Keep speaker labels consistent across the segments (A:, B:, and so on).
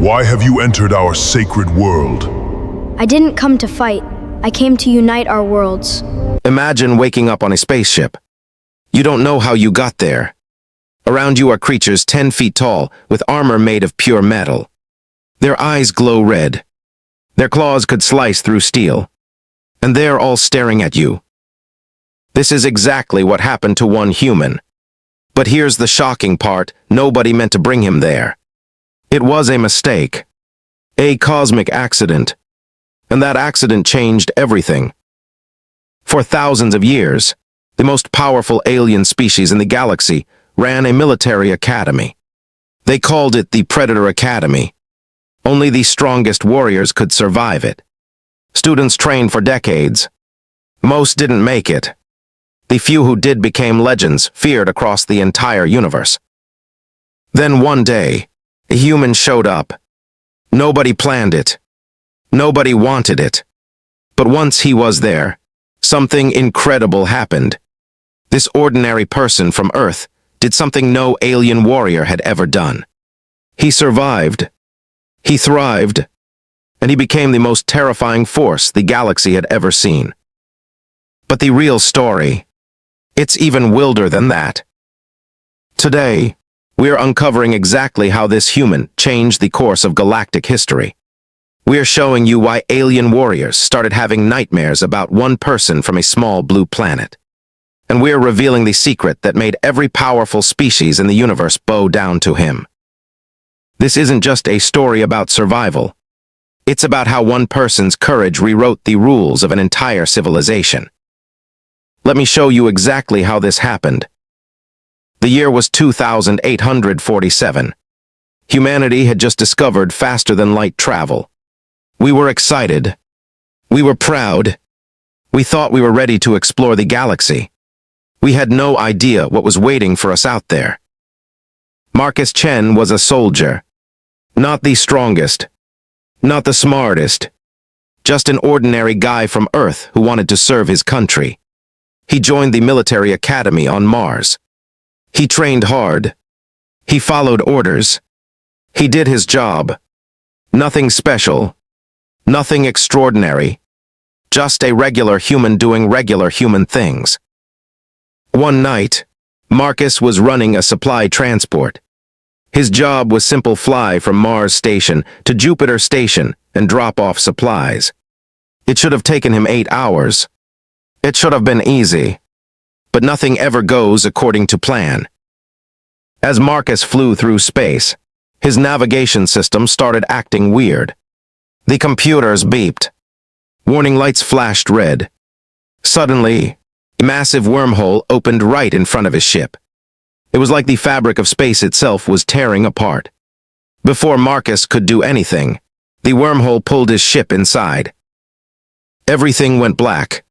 A: Why have you entered our sacred world?
B: I didn't come to fight. I came to unite our worlds.
C: Imagine waking up on a spaceship. You don't know how you got there. Around you are creatures 10 feet tall with armor made of pure metal. Their eyes glow red. Their claws could slice through steel. And they're all staring at you. This is exactly what happened to one human. But here's the shocking part, nobody meant to bring him there. It was a mistake. A cosmic accident. And that accident changed everything. For thousands of years, the most powerful alien species in the galaxy ran a military academy. They called it the Predator Academy. Only the strongest warriors could survive it. Students trained for decades. Most didn't make it. The few who did became legends, feared across the entire universe. Then one day, a human showed up. Nobody planned it. Nobody wanted it. But once he was there, something incredible happened. This ordinary person from Earth did something no alien warrior had ever done. He survived. He thrived. And he became the most terrifying force the galaxy had ever seen. But the real story, it's even wilder than that. Today, we're uncovering exactly how this human changed the course of galactic history. We're showing you why alien warriors started having nightmares about one person from a small blue planet. And we're revealing the secret that made every powerful species in the universe bow down to him. This isn't just a story about survival. It's about how one person's courage rewrote the rules of an entire civilization. Let me show you exactly how this happened. The year was 2847. Humanity had just discovered faster-than-light travel. We were excited. We were proud. We thought we were ready to explore the galaxy. We had no idea what was waiting for us out there. Marcus Chen was a soldier. Not the strongest. Not the smartest. Just an ordinary guy from Earth who wanted to serve his country. He joined the military academy on Mars. He trained hard. He followed orders. He did his job. Nothing special. Nothing extraordinary. Just a regular human doing regular human things. One night, Marcus was running a supply transport. His job was simple: fly from Mars Station to Jupiter Station and drop off supplies. It should have taken him 8 hours. It should have been easy. But nothing ever goes according to plan. As Marcus flew through space, his navigation system started acting weird. The computers beeped. Warning lights flashed red. Suddenly, a massive wormhole opened right in front of his ship. It was like the fabric of space itself was tearing apart. Before Marcus could do anything, the wormhole pulled his ship inside. Everything went black.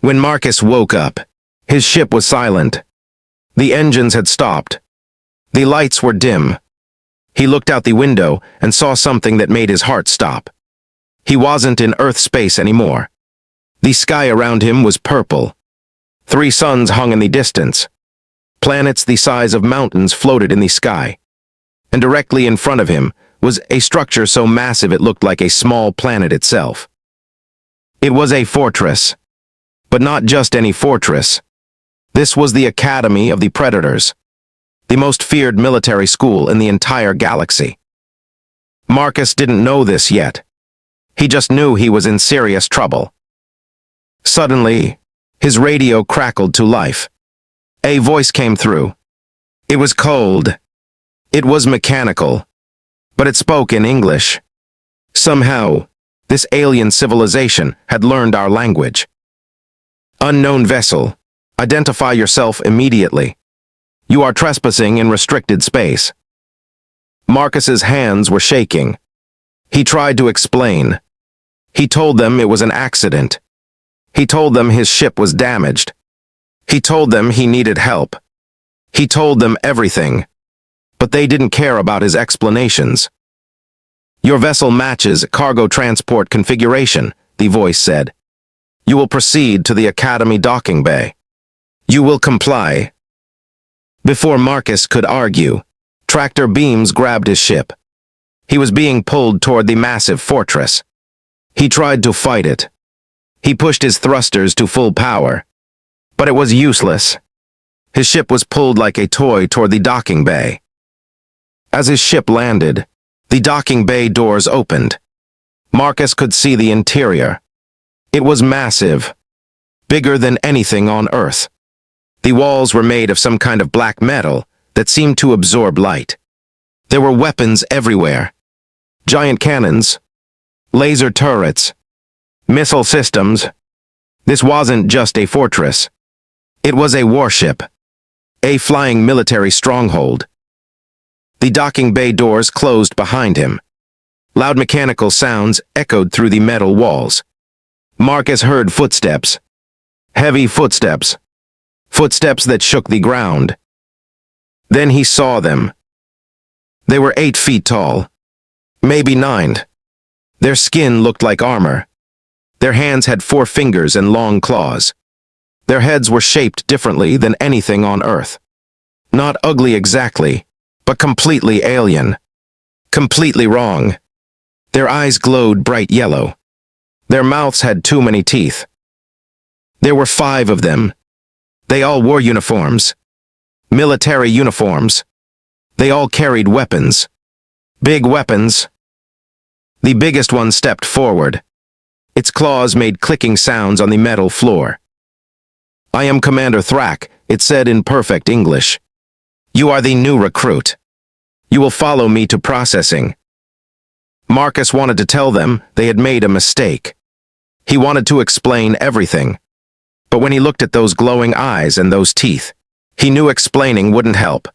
C: When Marcus woke up, his ship was silent. The engines had stopped. The lights were dim. He looked out the window and saw something that made his heart stop. He wasn't in Earth space anymore. The sky around him was purple. 3 suns hung in the distance. Planets the size of mountains floated in the sky. And directly in front of him was a structure so massive it looked like a small planet itself. It was a fortress. But not just any fortress. This was the Academy of the Predators, the most feared military school in the entire galaxy. Marcus didn't know this yet. He just knew he was in serious trouble. Suddenly, his radio crackled to life. A voice came through. It was cold. It was mechanical. But it spoke in English. Somehow, this alien civilization had learned our language. Unknown vessel, identify yourself immediately. You are trespassing in restricted space. Marcus's hands were shaking. He tried to explain. He told them it was an accident. He told them his ship was damaged. He told them he needed help. He told them everything. But they didn't care about his explanations. Your vessel matches cargo transport configuration, the voice said. You will proceed to the Academy docking bay. You will comply. Before Marcus could argue, tractor beams grabbed his ship. He was being pulled toward the massive fortress. He tried to fight it. He pushed his thrusters to full power. But it was useless. His ship was pulled like a toy toward the docking bay. As his ship landed, the docking bay doors opened. Marcus could see the interior. It was massive, bigger than anything on Earth. The walls were made of some kind of black metal that seemed to absorb light. There were weapons everywhere. Giant cannons, laser turrets, missile systems. This wasn't just a fortress. It was a warship, a flying military stronghold. The docking bay doors closed behind him. Loud mechanical sounds echoed through the metal walls. Marcus heard footsteps. Heavy footsteps. Footsteps that shook the ground. Then he saw them. They were 8 feet tall. Maybe 9. Their skin looked like armor. Their hands had 4 fingers and long claws. Their heads were shaped differently than anything on Earth. Not ugly exactly, but completely alien. Completely wrong. Their eyes glowed bright yellow. Their mouths had too many teeth. There were 5 of them. They all wore uniforms. Military uniforms. They all carried weapons. Big weapons. The biggest one stepped forward. Its claws made clicking sounds on the metal floor. "I am Commander Thrak," it said in perfect English. "You are the new recruit. You will follow me to processing." Marcus wanted to tell them they had made a mistake. He wanted to explain everything. But when he looked at those glowing eyes and those teeth, he knew explaining wouldn't help.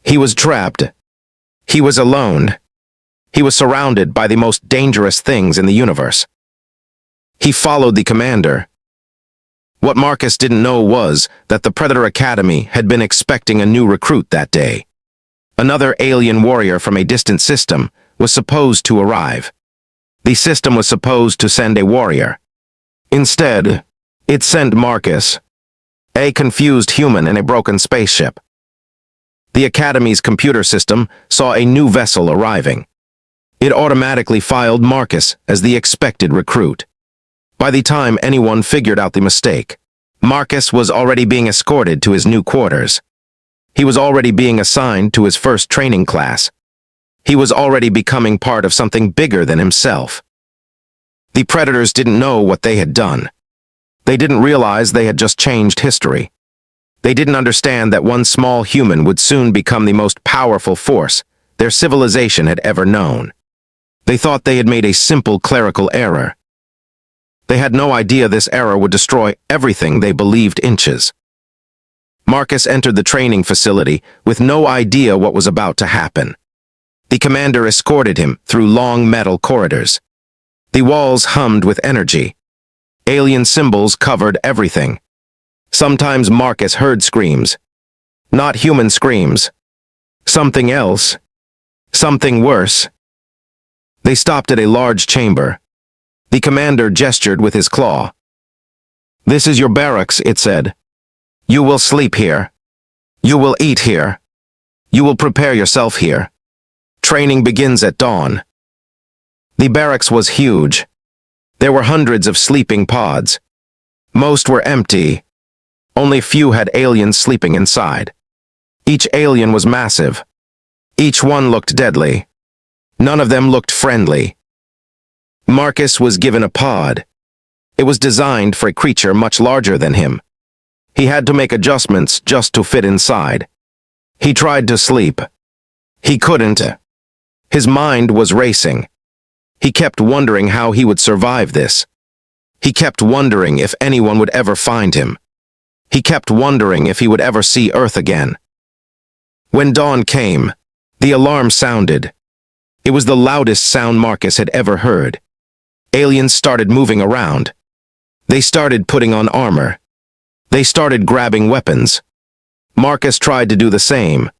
C: He was trapped. He was alone. He was surrounded by the most dangerous things in the universe. He followed the commander. What Marcus didn't know was that the Predator Academy had been expecting a new recruit that day. Another alien warrior from a distant system was supposed to arrive. The system was supposed to send a warrior. Instead, it sent Marcus, a confused human in a broken spaceship. The Academy's computer system saw a new vessel arriving. It automatically filed Marcus as the expected recruit. By the time anyone figured out the mistake, Marcus was already being escorted to his new quarters. He was already being assigned to his first training class. He was already becoming part of something bigger than himself. The Predators didn't know what they had done. They didn't realize they had just changed history. They didn't understand that one small human would soon become the most powerful force their civilization had ever known. They thought they had made a simple clerical error. They had no idea this error would destroy everything they believed inches. Marcus entered the training facility with no idea what was about to happen. The commander escorted him through long metal corridors. The walls hummed with energy. Alien symbols covered everything. Sometimes Marcus heard screams. Not human screams. Something else. Something worse. They stopped at a large chamber. The commander gestured with his claw. "This is your barracks," it said. "You will sleep here. You will eat here. You will prepare yourself here. Training begins at dawn." The barracks was huge. There were hundreds of sleeping pods. Most were empty. Only few had aliens sleeping inside. Each alien was massive. Each one looked deadly. None of them looked friendly. Marcus was given a pod. It was designed for a creature much larger than him. He had to make adjustments just to fit inside. He tried to sleep. He couldn't. His mind was racing. He kept wondering how he would survive this. He kept wondering if anyone would ever find him. He kept wondering if he would ever see Earth again. When dawn came, the alarm sounded. It was the loudest sound Marcus had ever heard. Aliens started moving around. They started putting on armor. They started grabbing weapons. Marcus tried to do the same,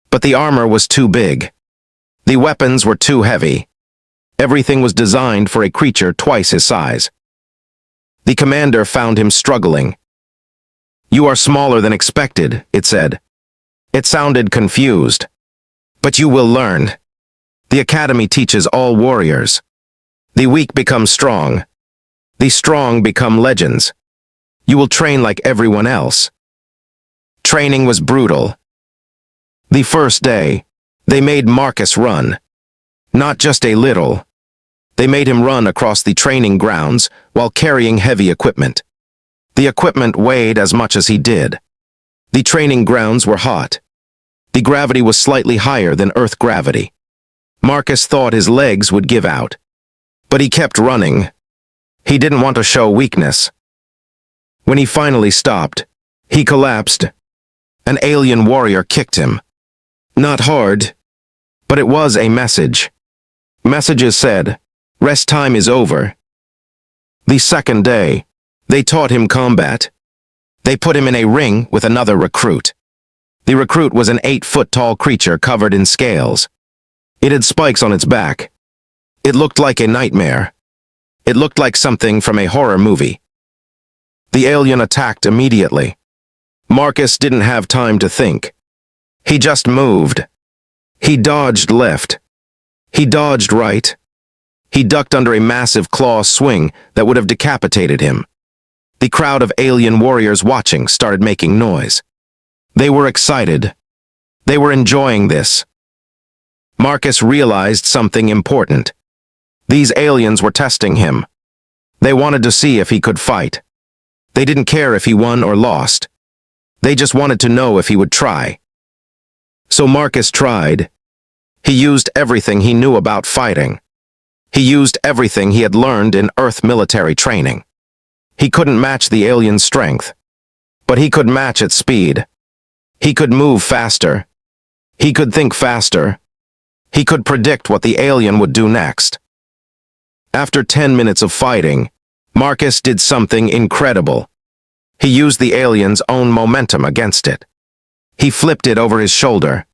C: but the armor was too big. The weapons were too heavy. Everything was designed for a creature twice his size. The commander found him struggling. "You are smaller than expected," it said. It sounded confused. "But you will learn. The academy teaches all warriors. The weak become strong. The strong become legends. You will train like everyone else. Training was brutal. The first day, they made Marcus run. Not just a little. They made him run across the training grounds while carrying heavy equipment. The equipment weighed as much as he did. The training grounds were hot. The gravity was slightly higher than Earth gravity. Marcus thought his legs would give out. But he kept running. He didn't want to show weakness. When he finally stopped, he collapsed. An alien warrior kicked him. Not hard, but it was a message. Messages said, "Rest time is over." The second day, they taught him combat. They put him in a ring with another recruit. The recruit was an 8-foot-tall creature covered in scales. It had spikes on its back. It looked like a nightmare. It looked like something from a horror movie. The alien attacked immediately. Marcus didn't have time to think. He just moved. He dodged left. He dodged right. He ducked under a massive claw swing that would have decapitated him. The crowd of alien warriors watching started making noise. They were excited. They were enjoying this. Marcus realized something important. These aliens were testing him. They wanted to see if he could fight. They didn't care if he won or lost. They just wanted to know if he would try. So Marcus tried. He used everything he knew about fighting. He used everything he had learned in Earth military training. He couldn't match the alien's strength, but he could match its speed. He could move faster. He could think faster. He could predict what the alien would do next. After 10 minutes of fighting, Marcus did something incredible. He used the alien's own momentum against it. He flipped it over his shoulder.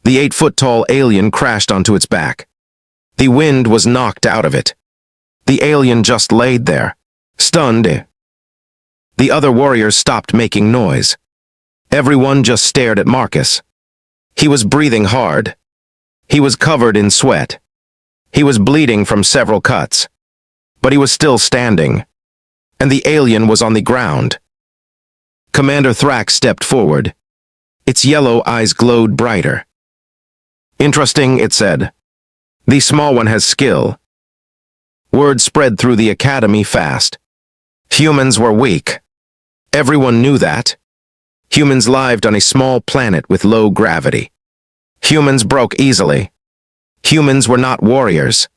C: The 8-foot-tall alien crashed onto its back. The wind was knocked out of it. The alien just laid there, stunned. The other warriors stopped making noise. Everyone just stared at Marcus. He was breathing hard. He was covered in sweat. He was bleeding from several cuts. But he was still standing. And the alien was on the ground. Commander Thrax stepped forward. Its yellow eyes glowed brighter. "Interesting," it said. "The small one has skill." Word spread through the academy fast. Humans were weak. Everyone knew that. Humans lived on a small planet with low gravity. Humans broke easily. Humans were not warriors.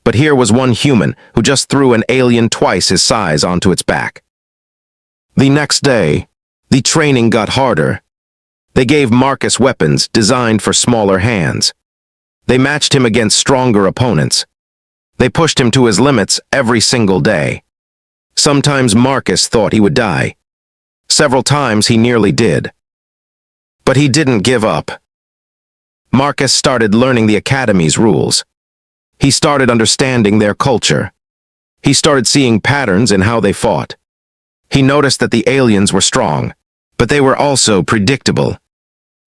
C: But here was one human who just threw an alien twice his size onto its back. The next day, the training got harder. They gave Marcus weapons designed for smaller hands. They matched him against stronger opponents. They pushed him to his limits every single day. Sometimes Marcus thought he would die. Several times he nearly did. But he didn't give up. Marcus started learning the academy's rules. He started understanding their culture. He started seeing patterns in how they fought. He noticed that the aliens were strong, but they were also predictable.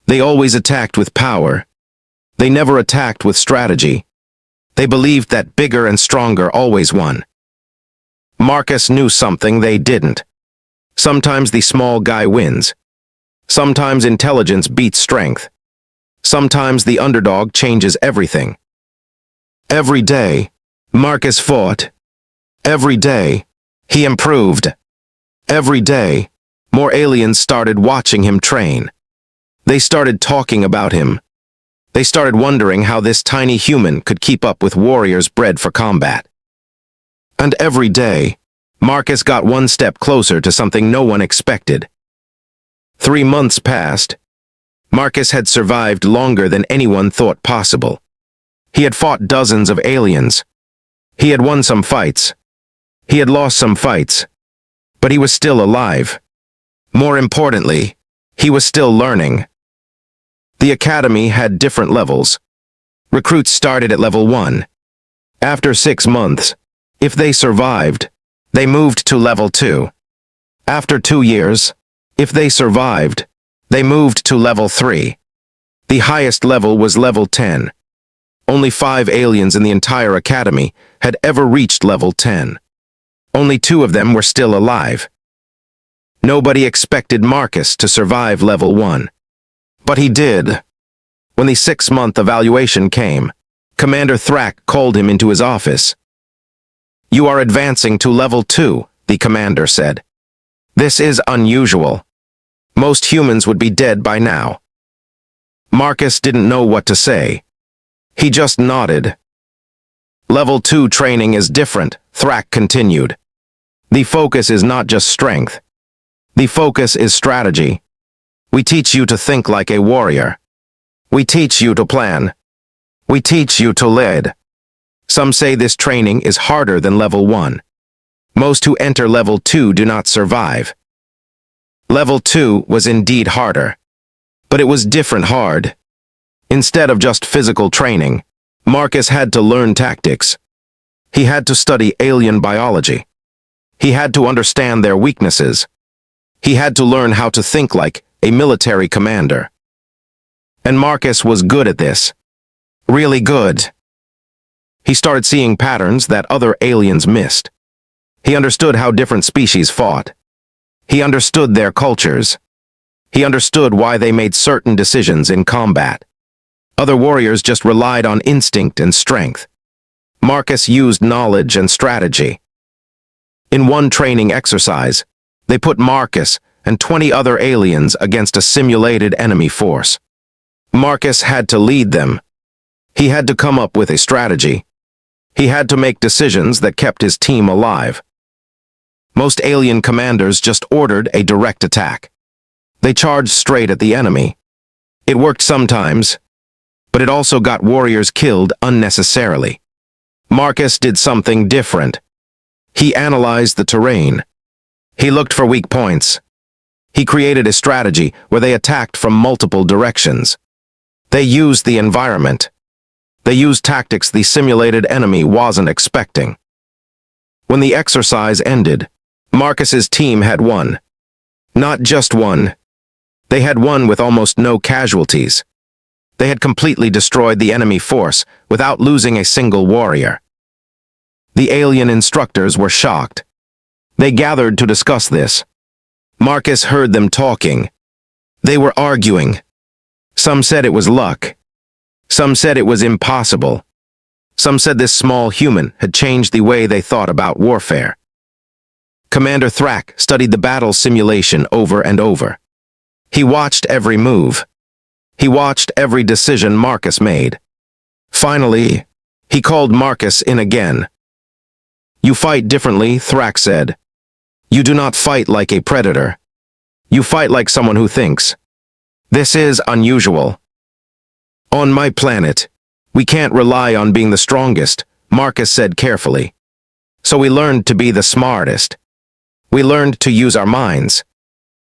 C: They always attacked with power. They never attacked with strategy. They believed that bigger and stronger always won. Marcus knew something they didn't. Sometimes the small guy wins. Sometimes intelligence beats strength. Sometimes the underdog changes everything. Every day, Marcus fought. Every day, he improved. Every day, more aliens started watching him train. They started talking about him. They started wondering how this tiny human could keep up with warriors bred for combat. And every day, Marcus got one step closer to something no one expected. 3 months passed. Marcus had survived longer than anyone thought possible. He had fought dozens of aliens. He had won some fights. He had lost some fights. But he was still alive. More importantly, he was still learning. The academy had different levels. Recruits started at level 1. After 6 months, if they survived, they moved to level 2. After 2 years, if they survived, they moved to level 3. The highest level was level 10. Only 5 aliens in the entire academy had ever reached level 10. Only 2 of them were still alive. Nobody expected Marcus to survive level 1. But he did. When the 6-month evaluation came, Commander Thrak called him into his office. "You are advancing to level 2, the commander said. "This is unusual. Most humans would be dead by now." Marcus didn't know what to say. He just nodded. "Level 2 training is different," Thrak continued. "The focus is not just strength. The focus is strategy. We teach you to think like a warrior. We teach you to plan. We teach you to lead. Some say this training is harder than level 1. Most who enter level 2 do not survive." Level 2 was indeed harder. But it was different hard. Instead of just physical training, Marcus had to learn tactics. He had to study alien biology. He had to understand their weaknesses. He had to learn how to think like a military commander. And Marcus was good at this. Really good. He started seeing patterns that other aliens missed. He understood how different species fought. He understood their cultures. He understood why they made certain decisions in combat. Other warriors just relied on instinct and strength. Marcus used knowledge and strategy. In one training exercise, they put Marcus and 20 other aliens against a simulated enemy force. Marcus had to lead them. He had to come up with a strategy. He had to make decisions that kept his team alive. Most alien commanders just ordered a direct attack. They charged straight at the enemy. It worked sometimes, but it also got warriors killed unnecessarily. Marcus did something different. He analyzed the terrain. He looked for weak points. He created a strategy where they attacked from multiple directions. They used the environment. They used tactics the simulated enemy wasn't expecting. When the exercise ended, Marcus's team had won. Not just won. They had won with almost no casualties. They had completely destroyed the enemy force without losing a single warrior. The alien instructors were shocked. They gathered to discuss this. Marcus heard them talking. They were arguing. Some said it was luck. Some said it was impossible. Some said this small human had changed the way they thought about warfare. Commander Thrak studied the battle simulation over and over. He watched every move. He watched every decision Marcus made. Finally, he called Marcus in again. "You fight differently," Thrak said. "You do not fight like a predator. You fight like someone who thinks. This is unusual. On my planet, we can't rely on being the strongest," Marcus said carefully. "So we learned to be the smartest. We learned to use our minds.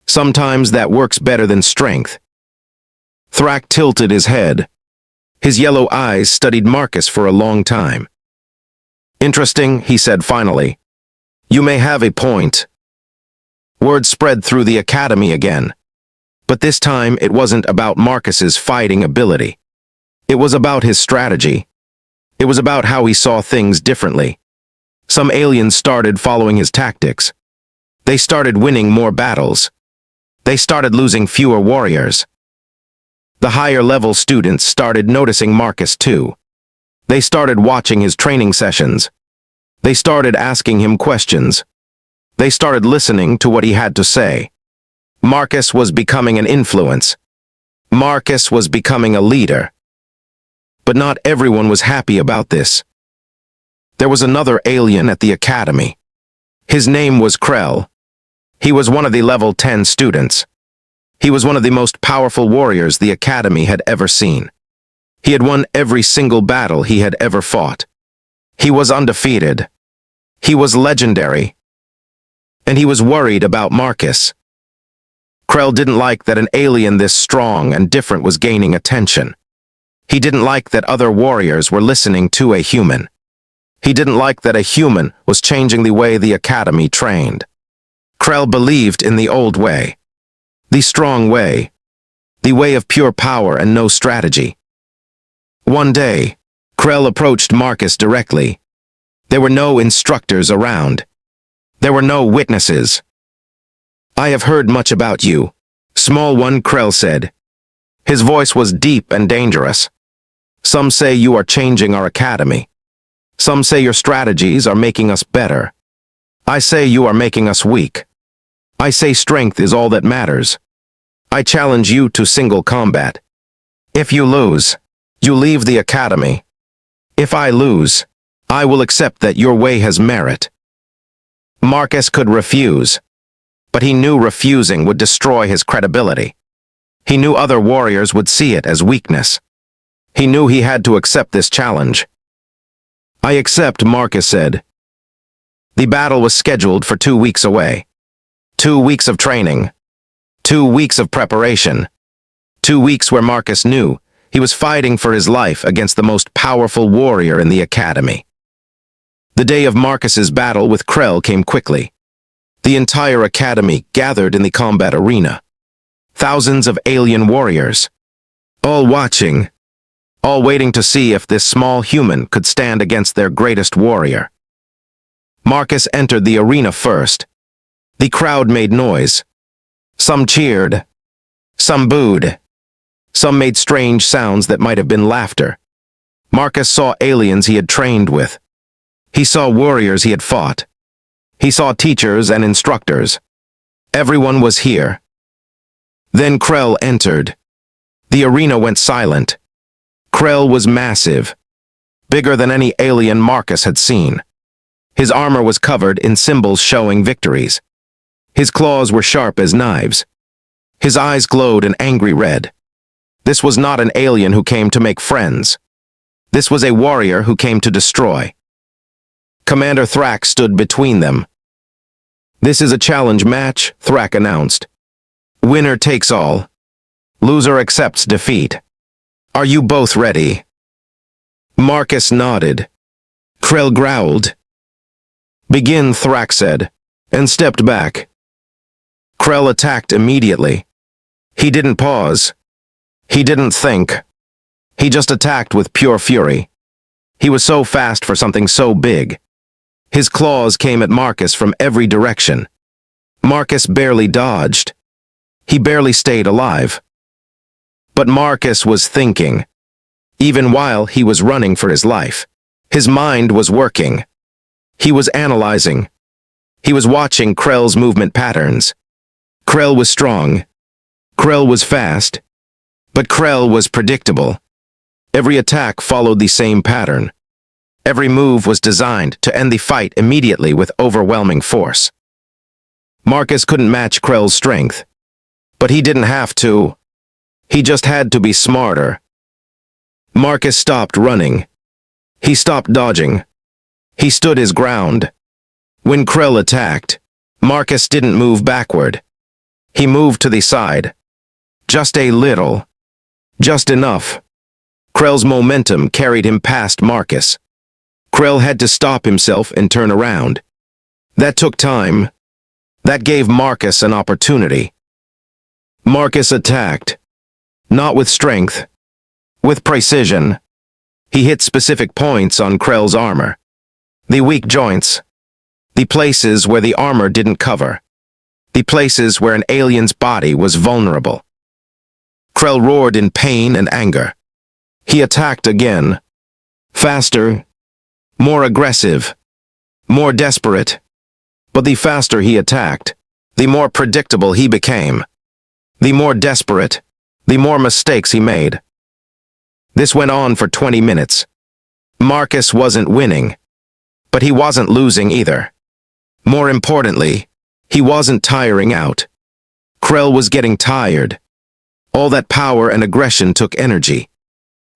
C: Sometimes that works better than strength." Thrak tilted his head. His yellow eyes studied Marcus for a long time. "Interesting," he said finally. "You may have a point." Word spread through the academy again. But this time it wasn't about Marcus's fighting ability. It was about his strategy. It was about how he saw things differently. Some aliens started following his tactics. They started winning more battles. They started losing fewer warriors. The higher-level students started noticing Marcus too. They started watching his training sessions. They started asking him questions. They started listening to what he had to say. Marcus was becoming an influence. Marcus was becoming a leader. But not everyone was happy about this. There was another alien at the academy. His name was Krell. He was one of the level 10 students. He was one of the most powerful warriors the academy had ever seen. He had won every single battle he had ever fought. He was undefeated. He was legendary. And he was worried about Marcus. Krell didn't like that an alien this strong and different was gaining attention. He didn't like that other warriors were listening to a human. He didn't like that a human was changing the way the academy trained. Krell believed in the old way. The strong way. The way of pure power and no strategy. One day, Krell approached Marcus directly. There were no instructors around. There were no witnesses. "I have heard much about you," Small One Krell said. His voice was deep and dangerous. "Some say you are changing our academy. Some say your strategies are making us better. I say you are making us weak. I say strength is all that matters. I challenge you to single combat. If you lose, you leave the academy. If I lose, I will accept that your way has merit." Marcus could refuse, but he knew refusing would destroy his credibility. He knew other warriors would see it as weakness. He knew he had to accept this challenge. "I accept," Marcus said. The battle was scheduled for 2 weeks away. 2 weeks of training. 2 weeks of preparation. 2 weeks where Marcus knew he was fighting for his life against the most powerful warrior in the academy. The day of Marcus's battle with Krell came quickly. The entire academy gathered in the combat arena. Thousands of alien warriors, all watching, all waiting to see if this small human could stand against their greatest warrior. Marcus entered the arena first. The crowd made noise. Some cheered. Some booed. Some made strange sounds that might have been laughter. Marcus saw aliens he had trained with. He saw warriors he had fought. He saw teachers and instructors. Everyone was here. Then Krell entered. The arena went silent. Krell was massive, bigger than any alien Marcus had seen. His armor was covered in symbols showing victories. His claws were sharp as knives. His eyes glowed an angry red. This was not an alien who came to make friends. This was a warrior who came to destroy. Commander Thrak stood between them. "This is a challenge match," Thrak announced. "Winner takes all. Loser accepts defeat. Are you both ready?" Marcus nodded. Krell growled. "Begin," Thrak said, and stepped back. Krell attacked immediately. He didn't pause. He didn't think. He just attacked with pure fury. He was so fast for something so big. His claws came at Marcus from every direction. Marcus barely dodged. He barely stayed alive. But Marcus was thinking. Even while he was running for his life, his mind was working. He was analyzing. He was watching Krell's movement patterns. Krell was strong. Krell was fast. But Krell was predictable. Every attack followed the same pattern. Every move was designed to end the fight immediately with overwhelming force. Marcus couldn't match Krell's strength. But he didn't have to. He just had to be smarter. Marcus stopped running. He stopped dodging. He stood his ground. When Krell attacked, Marcus didn't move backward. He moved to the side. Just a little. Just enough. Krell's momentum carried him past Marcus. Krell had to stop himself and turn around. That took time. That gave Marcus an opportunity. Marcus attacked. Not with strength. With precision. He hit specific points on Krell's armor. The weak joints. The places where the armor didn't cover. The places where an alien's body was vulnerable. Krell roared in pain and anger. He attacked again. Faster. More aggressive. More desperate. But the faster he attacked, the more predictable he became. The more desperate, the more mistakes he made. This went on for 20 minutes. Marcus wasn't winning, but he wasn't losing either. More importantly, he wasn't tiring out. Krell was getting tired. All that power and aggression took energy.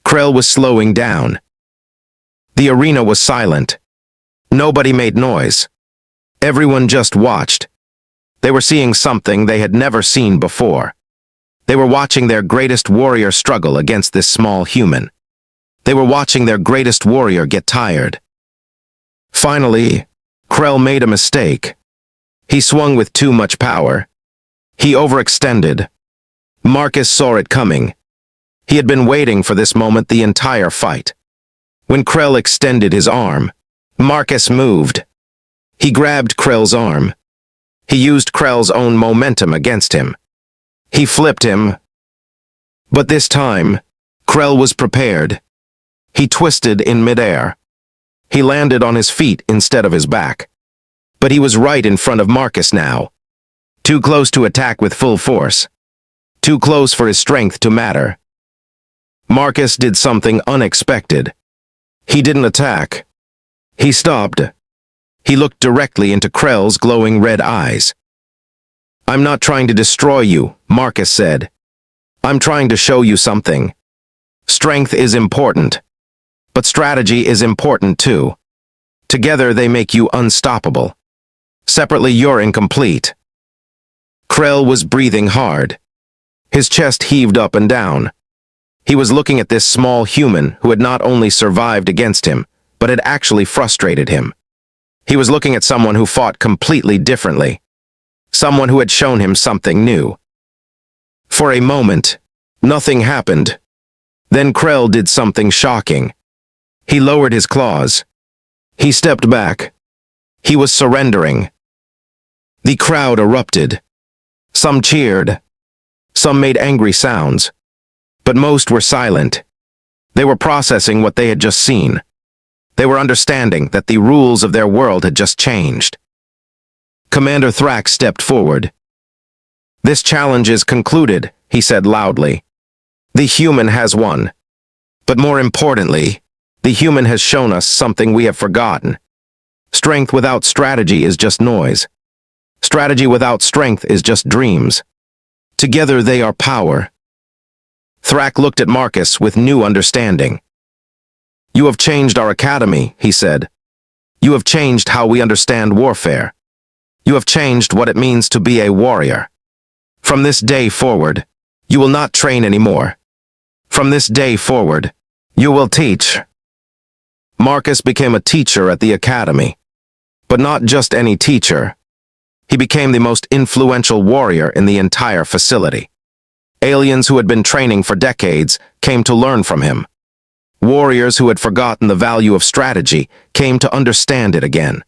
C: Krell was slowing down. The arena was silent. Nobody made noise. Everyone just watched. They were seeing something they had never seen before. They were watching their greatest warrior struggle against this small human. They were watching their greatest warrior get tired. Finally, Krell made a mistake. He swung with too much power. He overextended. Marcus saw it coming. He had been waiting for this moment the entire fight. When Krell extended his arm, Marcus moved. He grabbed Krell's arm. He used Krell's own momentum against him. He flipped him. But this time, Krell was prepared. He twisted in midair. He landed on his feet instead of his back. But he was right in front of Marcus now. Too close to attack with full force. Too close for his strength to matter. Marcus did something unexpected. He didn't attack. He stopped. He looked directly into Krell's glowing red eyes. "I'm not trying to destroy you," Marcus said. "I'm trying to show you something. Strength is important. But strategy is important too. Together they make you unstoppable. Separately you're incomplete." Krell was breathing hard. His chest heaved up and down. He was looking at this small human who had not only survived against him, but had actually frustrated him. He was looking at someone who fought completely differently. Someone who had shown him something new. For a moment, nothing happened. Then Krell did something shocking. He lowered his claws. He stepped back. He was surrendering. The crowd erupted. Some cheered. Some made angry sounds. But most were silent. They were processing what they had just seen. They were understanding that the rules of their world had just changed. Commander Thrax stepped forward. "This challenge is concluded," he said loudly. "The human has won. But more importantly, the human has shown us something we have forgotten. Strength without strategy is just noise. Strategy without strength is just dreams. Together they are power." Thrax looked at Marcus with new understanding. "You have changed our academy," he said. "You have changed how we understand warfare. You have changed what it means to be a warrior. From this day forward, you will not train anymore. From this day forward, you will teach." Marcus became a teacher at the academy. But not just any teacher. He became the most influential warrior in the entire facility. Aliens who had been training for decades came to learn from him. Warriors who had forgotten the value of strategy came to understand it again.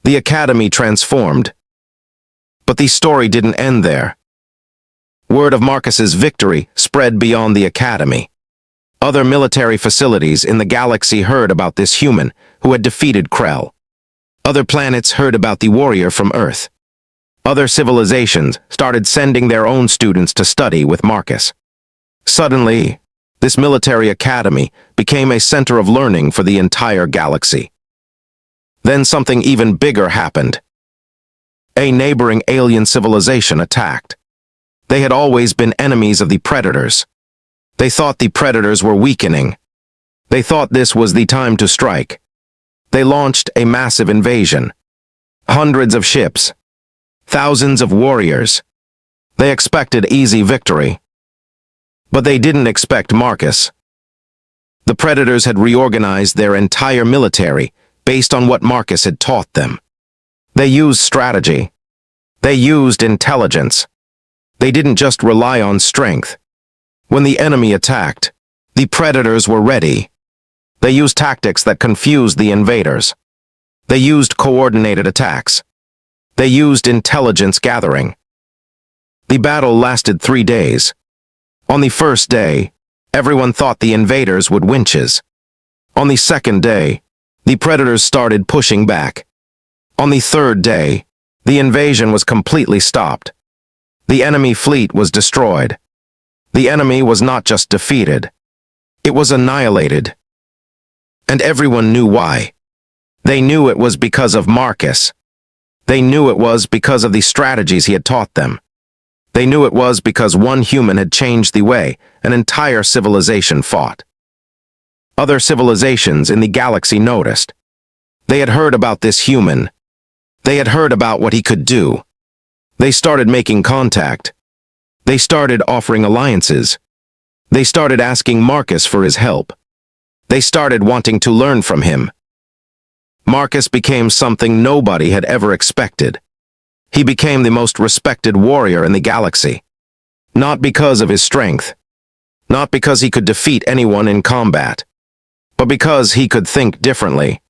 C: The academy transformed. But the story didn't end there. Word of Marcus's victory spread beyond the academy. Other military facilities in the galaxy heard about this human who had defeated Krell. Other planets heard about the warrior from Earth. Other civilizations started sending their own students to study with Marcus. Suddenly, this military academy became a center of learning for the entire galaxy. Then something even bigger happened. A neighboring alien civilization attacked. They had always been enemies of the Predators. They thought the Predators were weakening. They thought this was the time to strike. They launched a massive invasion. Hundreds of ships. Thousands of warriors. They expected easy victory. But they didn't expect Marcus. The Predators had reorganized their entire military based on what Marcus had taught them. They used strategy. They used intelligence. They didn't just rely on strength. When the enemy attacked, the Predators were ready. They used tactics that confused the invaders. They used coordinated attacks. They used intelligence gathering. The battle lasted 3 days. On the first day, everyone thought the invaders would winches. On the second day, the Predators started pushing back. On the third day, the invasion was completely stopped. The enemy fleet was destroyed. The enemy was not just defeated. It was annihilated. And everyone knew why. They knew it was because of Marcus. They knew it was because of the strategies he had taught them. They knew it was because one human had changed the way an entire civilization fought. Other civilizations in the galaxy noticed. They had heard about this human. They had heard about what he could do. They started making contact. They started offering alliances. They started asking Marcus for his help. They started wanting to learn from him. Marcus became something nobody had ever expected. He became the most respected warrior in the galaxy. Not because of his strength. Not because he could defeat anyone in combat. but because he could think differently,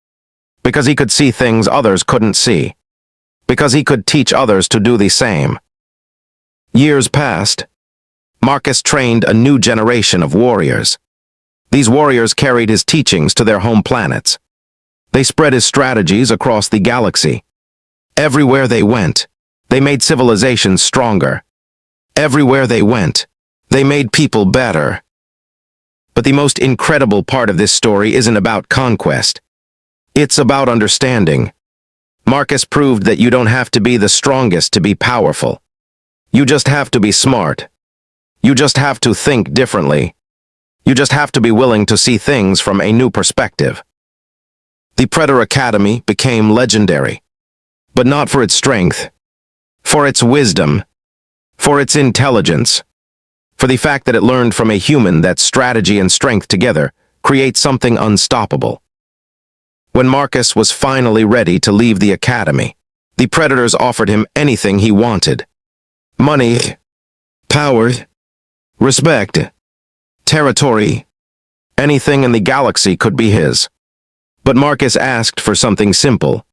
C: because he could see things others couldn't see, because he could teach others to do the same. Years passed. Marcus trained a new generation of warriors. These warriors carried his teachings to their home planets. They spread his strategies across the galaxy. Everywhere they went, they made civilizations stronger. Everywhere they went, they made people better. But the most incredible part of this story isn't about conquest. It's about understanding. Marcus proved that you don't have to be the strongest to be powerful. You just have to be smart. You just have to think differently. You just have to be willing to see things from a new perspective. The Predator Academy became legendary, but not for its strength, for its wisdom, for its intelligence, for the fact that it learned from a human that strategy and strength together create something unstoppable. When Marcus was finally ready to leave the academy, the Predators offered him anything he wanted. Money, power, respect, territory, anything in the galaxy could be his. But Marcus asked for something simple.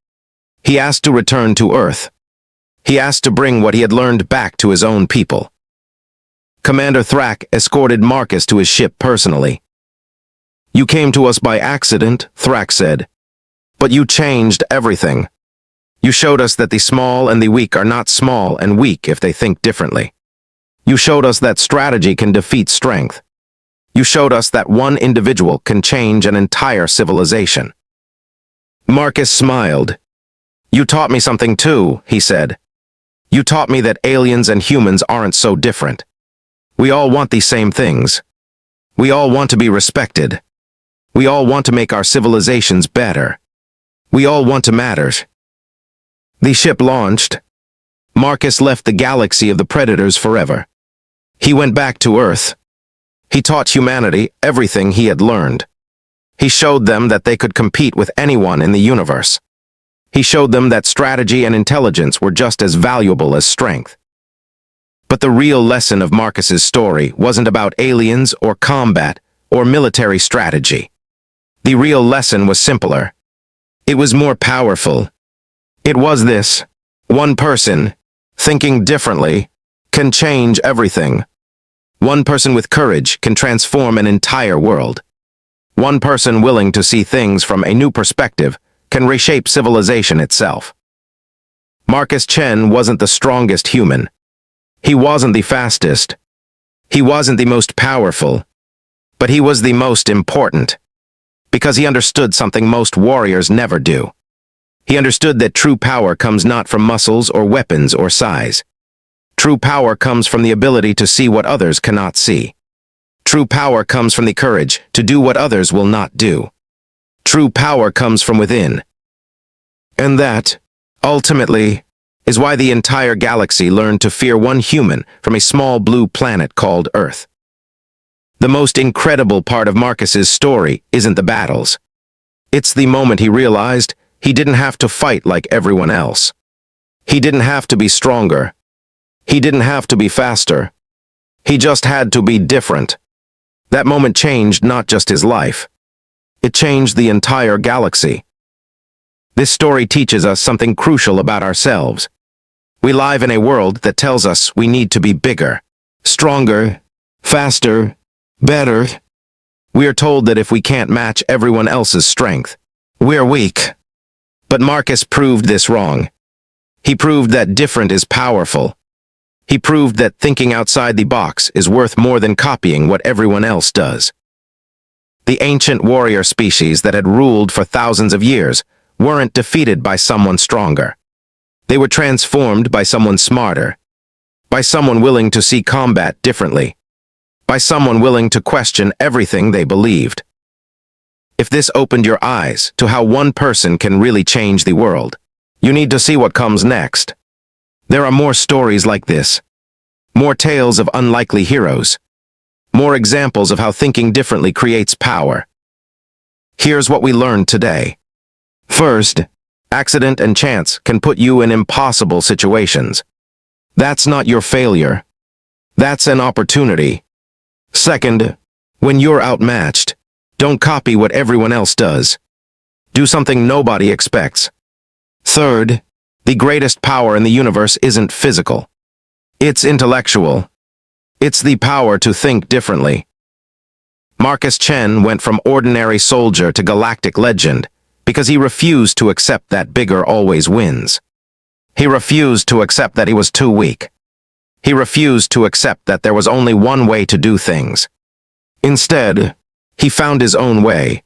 C: He asked to return to Earth. He asked to bring what he had learned back to his own people. Commander Thrak escorted Marcus to his ship personally. "You came to us by accident," Thrak said, "but you changed everything. You showed us that the small and the weak are not small and weak if they think differently. You showed us that strategy can defeat strength. You showed us that one individual can change an entire civilization." Marcus smiled. "You taught me something too," he said. "You taught me that aliens and humans aren't so different. We all want the same things. We all want to be respected. We all want to make our civilizations better. We all want to matter." The ship launched. Marcus left the galaxy of the Predators forever. He went back to Earth. He taught humanity everything he had learned. He showed them that they could compete with anyone in the universe. He showed them that strategy and intelligence were just as valuable as strength. But the real lesson of Marcus's story wasn't about aliens or combat or military strategy. The real lesson was simpler. It was more powerful. It was this: one person, thinking differently, can change everything. One person with courage can transform an entire world. One person willing to see things from a new perspective can reshape civilization itself. Marcus Chen wasn't the strongest human. He wasn't the fastest. He wasn't the most powerful. But he was the most important. Because he understood something most warriors never do. He understood that true power comes not from muscles or weapons or size. True power comes from the ability to see what others cannot see. True power comes from the courage to do what others will not do. True power comes from within. And that, ultimately, is why the entire galaxy learned to fear one human from a small blue planet called Earth. The most incredible part of Marcus's story isn't the battles. It's the moment he realized he didn't have to fight like everyone else. He didn't have to be stronger. He didn't have to be faster. He just had to be different. That moment changed not just his life. It changed the entire galaxy. This story teaches us something crucial about ourselves. We live in a world that tells us we need to be bigger, stronger, faster, better. We are told that if we can't match everyone else's strength, we're weak. But Marcus proved this wrong. He proved that different is powerful. He proved that thinking outside the box is worth more than copying what everyone else does. The ancient warrior species that had ruled for thousands of years weren't defeated by someone stronger. They were transformed by someone smarter, by someone willing to see combat differently, by someone willing to question everything they believed. If this opened your eyes to how one person can really change the world, you need to see what comes next. There are more stories like this, more tales of unlikely heroes, more examples of how thinking differently creates power. Here's what we learned today. First, accident and chance can put you in impossible situations. That's not your failure. That's an opportunity. Second, when you're outmatched, Don't copy what everyone else does. Do something nobody expects. Third, the greatest power in the universe isn't physical. It's intellectual. It's the power to think differently. Marcus Chen went from ordinary soldier to galactic legend because he refused to accept that bigger always wins. He refused to accept that he was too weak. He refused to accept that there was only one way to do things. Instead, he found his own way,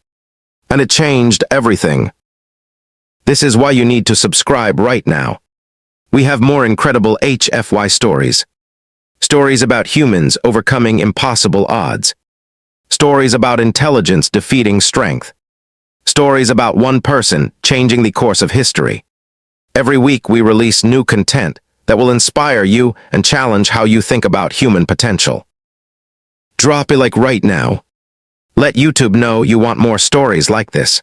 C: and it changed everything. This is why you need to subscribe right now. We have more incredible HFY stories. Stories about humans overcoming impossible odds. Stories about intelligence defeating strength. Stories about one person changing the course of history. Every week we release new content that will inspire you and challenge how you think about human potential. Drop a like right now. Let YouTube know you want more stories like this.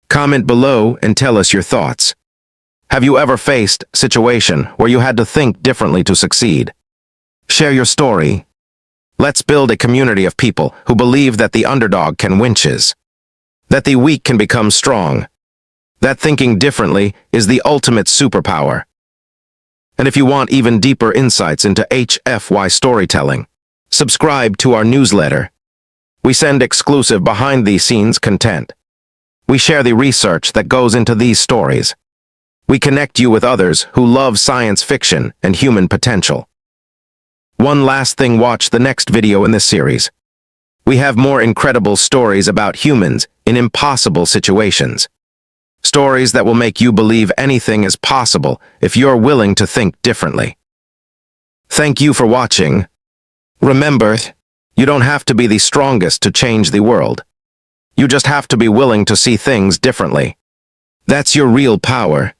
C: Comment below and tell us your thoughts. Have you ever faced a situation where you had to think differently to succeed? Share your story. Let's build a community of people who believe that the underdog can winches, that the weak can become strong, that thinking differently is the ultimate superpower. And if you want even deeper insights into HFY storytelling, subscribe to our newsletter. We send exclusive behind-the-scenes content. We share the research that goes into these stories. We connect you with others who love science fiction and human potential. One last thing, watch the next video in this series. We have more incredible stories about humans in impossible situations. Stories that will make you believe anything is possible if you're willing to think differently. Thank you for watching. Remember, you don't have to be the strongest to change the world. You just have to be willing to see things differently. That's your real power.